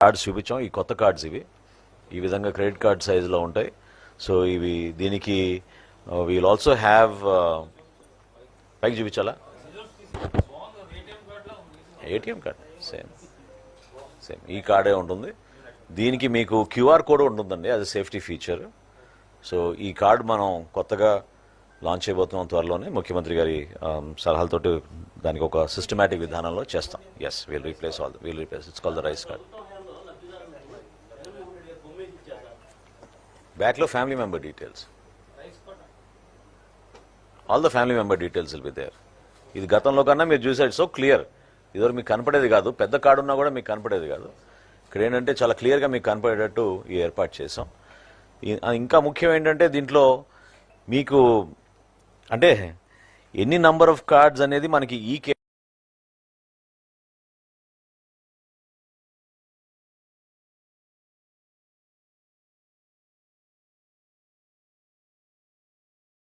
Cards చూపించాం. ఈ కొత్త కార్డ్స్ ఇవి ఈ విధంగా క్రెడిట్ కార్డ్ సైజులో ఉంటాయి. సో ఇవి దీనికి వీల్ ఆల్సో హ్యావ్ పైకి చూపించాలా ఏటీఎం కార్డ్ సేమ్ ఈ కార్డే ఉంటుంది. దీనికి మీకు క్యూఆర్ కోడ్ ఉంటుందండి, అది సేఫ్టీ ఫీచర్. సో ఈ కార్డ్ మనం కొత్తగా లాంచ్ చేయబోతున్నాం త్వరలోనే. ముఖ్యమంత్రి గారి సలహాలతోటి దానికి ఒక సిస్టమేటిక్ విధానంలో చేస్తాం. Yes we'll replace it's call the rice card. బ్యాక్లో family member details, all the family member details will be there. ఇది గతంలో కన్నా మీరు చూసారు సో క్లియర్. ఇదివరకు మీకు కనపడేది కాదు, పెద్ద కార్డు ఉన్నా కూడా మీకు కనపడేది కాదు. ఇక్కడ ఏంటంటే చాలా క్లియర్గా మీకు కనపడేటట్టు ఈ ఏర్పాటు చేసాం. ఇంకా ముఖ్యం ఏంటంటే దీంట్లో మీకు అంటే ఎన్ని నంబర్ ఆఫ్ కార్డ్స్ అనేది మనకి ఈ